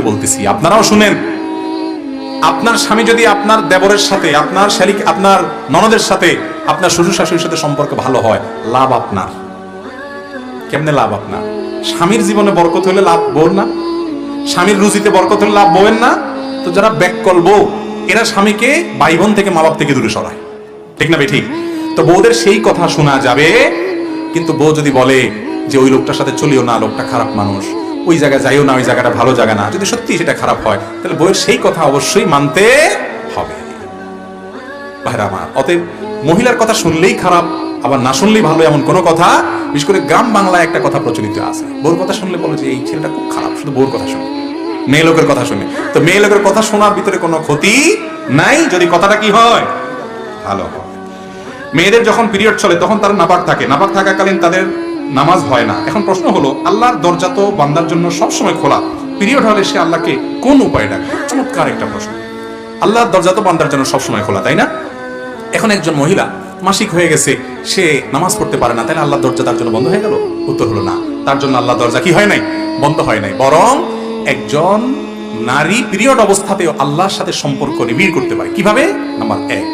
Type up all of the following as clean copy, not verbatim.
বলতেছি, আপনারাও শুনেন। আপনার স্বামী যদি আপনার দেবরের সাথে, আপনার শালিক, আপনার ননদের সাথে, আপনার শ্বশুর শাশুড়ির সাথে সম্পর্ক ভালো হয়, লাভ আপনার। কেমনে লাভ আপনার? স্বামীর জীবনে বরকত হলে লাভ বউর না? স্বামীর রুচিতে বরকত হলে লাভ বউয়ের না? তো যারা ব্যাককল বউ, এরা স্বামীকে ভাই বোন থেকে, মা বাপ থেকে দূরে সরায়, ঠিক না? ঠিক। তো বউদের সেই কথা শোনা যাবে, কিন্তু বউ যদি বলে যে ওই লোকটার সাথে চলিও না, লোকটা খারাপ মানুষ, ওই জায়গায় যাইও না, ওই জায়গাটা ভালো জায়গা না, যদি সত্যি সেটা খারাপ হয়, তাহলে বউয়ের সেই কথা অবশ্যই মানতে হবে। ভাইরা আমার, অতএব মহিলার কথা শুনলেই খারাপ, আবার না শুনলেই ভালো, এমন কোনো কথা, বিশেষ করে গ্রাম বাংলায় একটা কথা প্রচলিত আছে, বউর কথা শুনলে বলে যে এই ছেলেটা খুব খারাপ, শুধু বউর কথা শুনে, মেয়ে লোকের কথা শুনে। তো মেয়ে লোকের কথা শোনার ভিতরে কোনো ক্ষতি নাই, যদি কথাটা কি হয়, ভালো হয়। মেয়েদের যখন পিরিয়ড চলে তখন তারা নাপাক থাকে, নাপাক থাকাকালীন তাদের নামাজ হয় না। এখন প্রশ্ন হলো, আল্লাহর দরজা তো বান্দার জন্য সবসময় খোলা, পিরিয়ড হলে সে আল্লাহকে কোন উপায় ডাকবে? চমৎকার একটা প্রশ্ন। আল্লাহর দরজা তো বান্দার জন্য সবসময় খোলা, তাই না? এখন একজন মহিলা মাসিক হয়ে গেছে, সে নামাজ পড়তে পারে না, তাহলে আল্লাহর দরজা তার জন্য বন্ধ হয়ে গেল? উত্তর হলো না, তার জন্য আল্লাহর দরজা কি হয় নাই? বন্ধ হয় নাই। বরং একজন নারী পিরিয়ড অবস্থাতেও আল্লাহর সাথে সম্পর্ক নিবিড় করতে পারে। কিভাবে? নাম্বার 1,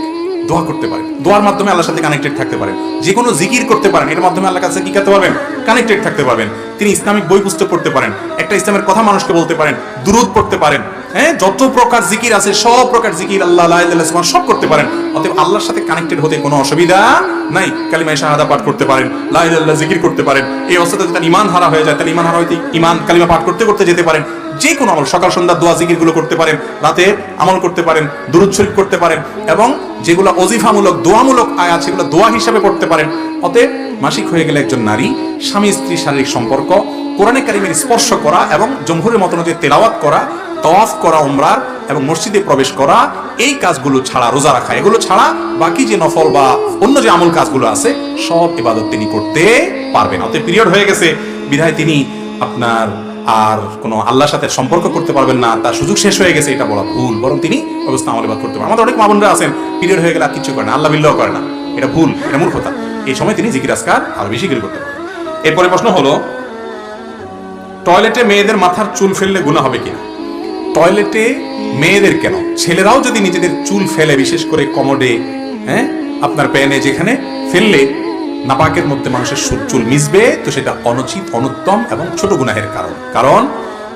দোয়া করতে পারে, দোয়ার মাধ্যমে আল্লাহর সাথে কানেক্টেড থাকতে পারেন। যে কোনো জিকির করতে পারেন, এর মাধ্যমে আল্লাহর কাছে কি করতে পারবেন? কানেক্টেড থাকতে পারবেন। তিনি ইসলামিক বই পুস্তক পড়তে পারেন, একটা ইসলামের কথা মানুষকে বলতে পারেন, দুরূদ পড়তে পারেন, হ্যাঁ, যত প্রকার জিকির আছে সব প্রকার জিকির আল্লাহ লা ইলাহা ইল্লাল্লাহ সব করতে পারেন। অতএব আল্লাহর সাথে কানেক্টেড হতে কোনো অসুবিধা নাই। কালিমায়ে শাহাদা পাঠ করতে পারেন, লা ইলাহা ইল্লাল্লাহ জিকির করতে পারেন। এই অবস্থাতে যদি ঈমান হারা হয়ে যায়, তাহলে ঈমান হারা হইতে ঈমান কালিমা পাঠ করতে করতে যেতে পারেন। যে কোনো আমল, সকাল সন্ধ্যা দোয়া জিকির গুলো করতে পারেন, রাতে আমল করতে পারেন, দুরূদ শরীফ করতে পারেন, এবং যেগুলো ওজিফামূলক দোয়ামূলক আয়াত সেগুলো দোয়া হিসাবে পড়তে পারেন। অতএব মাসিক হয়ে গেলে একজন নারী স্বামী স্ত্রী শারীরিক সম্পর্ক, কোরআনে কারিমের স্পর্শ করা এবং জমহুরের মত অনুযায়ী তেলাওয়াত করা, তাওয়াফ করা, উমরা এবং মসজিদে প্রবেশ করা, এই কাজগুলো ছাড়া, রোজা রাখা, এগুলো ছাড়া বাকি যে নফল বা অন্য যে আমল কাজগুলো আছে সব ইবাদত তিনি করতে পারবেন। অতএব পিরিয়ড হয়ে গেছে বিধায় তিনি আপনার আর কোনো আল্লাহর সাথে সম্পর্ক করতে পারবেন না, তার সুযোগ শেষ হয়ে গেছে, এটা বলা ভুল। বরং তিনি অবস্থা আমল ইবাদত করতে পারেন। আমাদের অনেক মা বোনরা আছেন পিরিয়ড হয়ে গেলে আর কিছু করে না, আল্লাহ বিল্লাহ করে না, এটা ভুল, এটা মূর্খতা। এই সময় তিনি জিকির আজকার আরো বেশি করে করতে পারেন। এরপরে প্রশ্ন হলো, টয়লেটে মেয়েদের মাথার চুল ফেললে গুনাহ হবে কিনা? টয়লেটে মেয়েদের কেন, ছেলেরাও যদি নিজেদের চুল ফেলে, বিশেষ করে কমোডে, হ্যাঁ, আপনার প্যানে, যেখানে ফেললে নাপাকের মধ্যে মানুষের চুল মিশবে, তো সেটা অনুচিত, অনুত্তম এবং ছোট গুনাহের কারণ। কারণ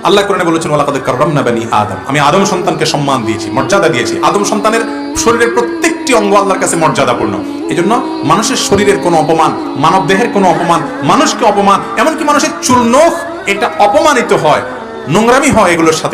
আল্লাহ কোরআনে বলেছেন, ওয়ালাকাদ কাররামনা বানি আদম, আমি আদম সন্তানকে সম্মান দিয়েছি, মর্যাদা দিয়েছি। আদম সন্তানের শরীরের প্রত্যেকটি অঙ্গ আল্লাহর কাছে মর্যাদাপূর্ণ। এজন্য মানুষের শরীরের কোনো অপমান, মানব দেহের কোনো অপমান, মানুষকে অপমান, এমনকি মানুষের চুল নখ, এটা অপমানিত হয়, নোংরামি হয় এগুলোর সাথে।